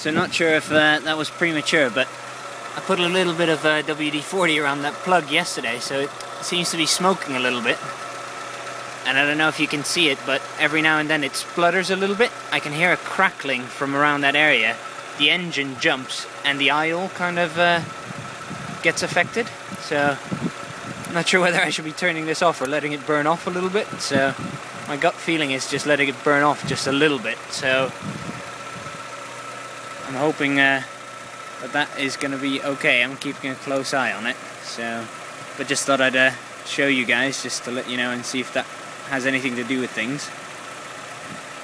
So not sure if that was premature, but I put a little bit of WD-40 around that plug yesterday, so it seems to be smoking a little bit. And I don't know if you can see it, but every now and then it splutters a little bit. I can hear a crackling from around that area. The engine jumps and the oil kind of gets affected. So I'm not sure whether I should be turning this off or letting it burn off a little bit. So my gut feeling is just letting it burn off just a little bit. So I'm hoping that is going to be okay. I'm keeping a close eye on it. So, but just thought I'd show you guys just to let you know and see if that has anything to do with things.